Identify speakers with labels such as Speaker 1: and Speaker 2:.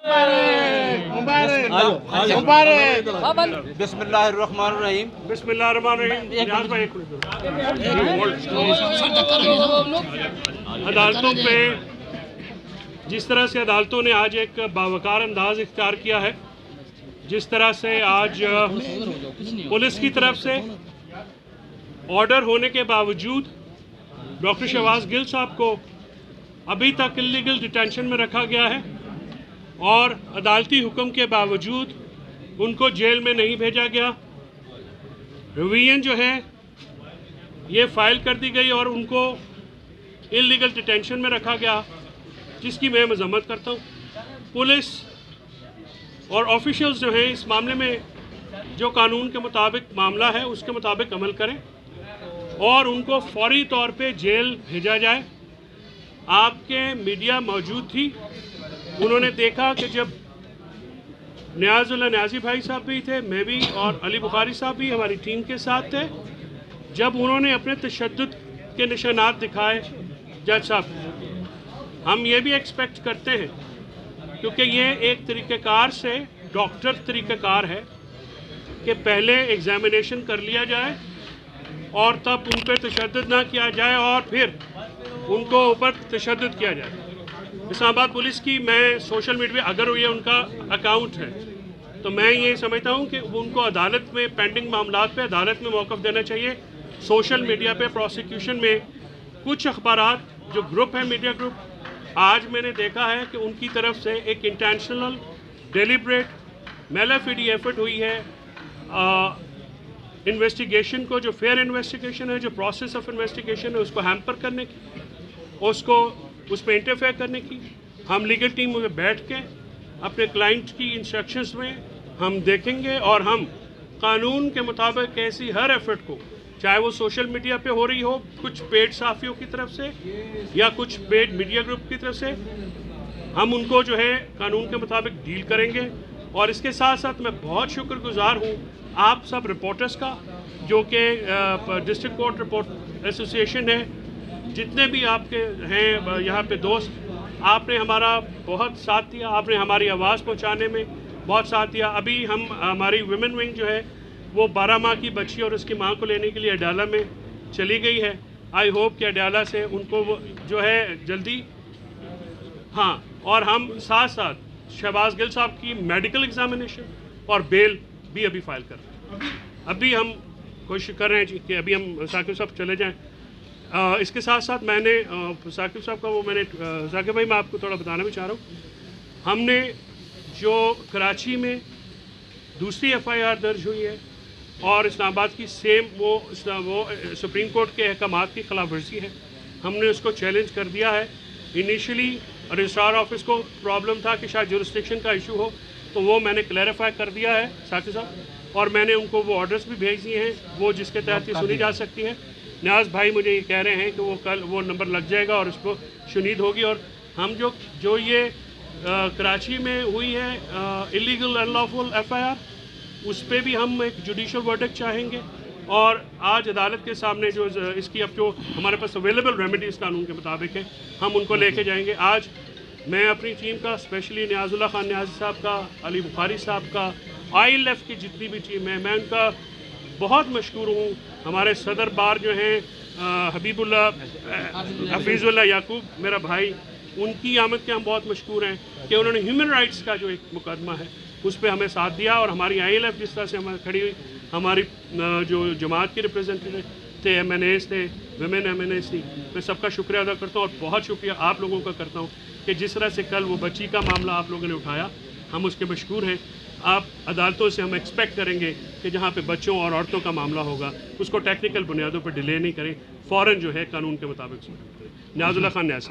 Speaker 1: بسم اللہ الرحمن الرحیم.
Speaker 2: بسم اللہ الرحمن الرحیم. عدالتوں پہ جس طرح سے عدالتوں نے آج ایک باوقار انداز اختیار کیا ہے، جس طرح سے آج پولیس کی طرف سے آرڈر ہونے کے باوجود ڈاکٹر شہباز گل صاحب کو ابھی تک انلیگل ڈیٹینشن میں رکھا گیا ہے اور عدالتی حکم کے باوجود ان کو جیل میں نہیں بھیجا گیا. ریویژن جو ہے یہ فائل کر دی گئی اور ان کو انلیگل ڈیٹینشن میں رکھا گیا، جس کی میں مذمت کرتا ہوں. پولیس اور آفیشلز جو ہیں اس معاملے میں جو قانون کے مطابق معاملہ ہے اس کے مطابق عمل کریں اور ان کو فوری طور پہ جیل بھیجا جائے. آپ کے میڈیا موجود تھی، انہوں نے دیکھا کہ جب نیاز اللہ نیازی بھائی صاحب بھی تھے، میں بھی، اور علی بخاری صاحب بھی ہماری ٹیم کے ساتھ تھے، جب انہوں نے اپنے تشدد کے نشانات دکھائے جج صاحب. ہم یہ بھی ایکسپیکٹ کرتے ہیں کیونکہ یہ ایک طریقہ کار سے ڈاکٹر طریقہ کار ہے کہ پہلے ایگزامینیشن کر لیا جائے اور تب ان پہ تشدد نہ کیا جائے اور پھر ان کو اوپر تشدد کیا جائے. اسلام آباد پولیس کی میں سوشل میڈیا اگر یہ ان کا اکاؤنٹ ہے تو میں یہ سمجھتا ہوں کہ ان کو عدالت میں پینڈنگ معاملات پہ عدالت میں موقف دینا چاہیے. سوشل میڈیا پہ پروسیکیوشن میں کچھ اخبارات جو گروپ ہے، میڈیا گروپ، آج میں نے دیکھا ہے کہ ان کی طرف سے ایک انٹینشنل ڈیلیبریٹ میلا فیڈی ایفرٹ ہوئی ہے انویسٹیگیشن کو، جو فیئر انویسٹیگیشن ہے، جو پروسیس آف انویسٹیگیشن ہے، اس کو ہیمپر کرنے کی، اس پہ انٹرفیئر کرنے کی. ہم لیگل ٹیم میں بیٹھ کے اپنے کلائنٹ کی انسٹرکشنز میں ہم دیکھیں گے اور ہم قانون کے مطابق ایسی ہر ایفرٹ کو، چاہے وہ سوشل میڈیا پہ ہو رہی ہو کچھ پیڈ صحافیوں کی طرف سے یا کچھ پیڈ میڈیا گروپ کی طرف سے، ہم ان کو جو ہے قانون کے مطابق ڈیل کریں گے. اور اس کے ساتھ ساتھ میں بہت شکر گزار ہوں آپ سب رپورٹرز کا، جو کہ ڈسٹرکٹ کورٹ رپورٹ ایسوسی ایشن ہے، جتنے بھی آپ کے ہیں یہاں پہ دوست، آپ نے ہمارا بہت ساتھ دیا، آپ نے ہماری آواز پہنچانے میں بہت ساتھ دیا. ابھی ہماری ویمن ونگ جو ہے وہ 12 ماہ کی بچی اور اس کی ماں کو لینے کے لیے اڈیالہ میں چلی گئی ہے. آئی ہوپ کہ اڈیالہ سے ان کو وہ جو ہے جلدی، ہاں، اور ہم ساتھ ساتھ شہباز گل صاحب کی میڈیکل ایگزامینیشن اور بیل بھی ابھی فائل کر رہے ہیں. ابھی ہم کوشش کر رہے ہیں کہ ابھی ہم ثاقب صاحب چلے جائیں. اس کے ساتھ ساتھ میں نے ثاقب صاحب کا ثاقب بھائی میں آپ کو تھوڑا بتانا بھی چاہ رہا ہوں. ہم نے جو کراچی میں دوسری FIR درج ہوئی ہے اور اسلام آباد کی سیم وہ سپریم کورٹ کے احکامات کی خلاف ورزی ہے، ہم نے اس کو چیلنج کر دیا ہے. انیشلی رجسٹرار آفس کو پرابلم تھا کہ شاید جورسڈکشن کا ایشو ہو، تو وہ میں نے کلیریفائی کر دیا ہے ثاقب صاحب، اور میں نے ان کو وہ آرڈرز بھی بھیج دیے ہیں وہ جس کے تحت یہ سنی جا سکتی ہے. نیاز بھائی مجھے یہ کہہ رہے ہیں کہ وہ کل وہ نمبر لگ جائے گا اور اس کو شنید ہوگی. اور ہم جو یہ کراچی میں ہوئی ہے انلیگل ان لافل FIR، اس پہ بھی ہم ایک جوڈیشل ورڈکٹ چاہیں گے اور آج عدالت کے سامنے جو اس کی اب جو ہمارے پاس اویلیبل ریمیڈیز قانون کے مطابق ہے ہم ان کو لے کے جائیں گے. آج میں اپنی ٹیم کا، اسپیشلی نیاز اللہ خان نیازی صاحب کا، علی بخاری صاحب کا، ILF کی جتنی بھی ٹیم ہے، میں ان کا بہت مشکور ہوں. ہمارے صدر بار جو ہیں حبیب اللہ حفیظ اللہ یعقوب میرا بھائی، ان کی آمد کے ہم بہت مشکور ہیں کہ انہوں نے ہیومن رائٹس کا جو ایک مقدمہ ہے اس پہ ہمیں ساتھ دیا. اور ہماری ILF جس طرح سے ہمیں کھڑی ہوئی، ہماری جو جماعت کی ریپرزینٹیو تھے، MNAs تھے، ویمن MNAs تھی، میں سب کا شکریہ ادا کرتا ہوں اور بہت شکریہ آپ لوگوں کا کرتا ہوں کہ جس طرح سے کل وہ بچی کا معاملہ آپ لوگوں نے اٹھایا، ہم اس کے مشکور ہیں. آپ عدالتوں سے ہم ایکسپیکٹ کریں گے کہ جہاں پہ بچوں اور عورتوں کا معاملہ ہوگا اس کو ٹیکنیکل بنیادوں پر ڈیلے نہیں کریں، فوراً جو ہے قانون کے مطابق. نیاز اللہ خان نیاز.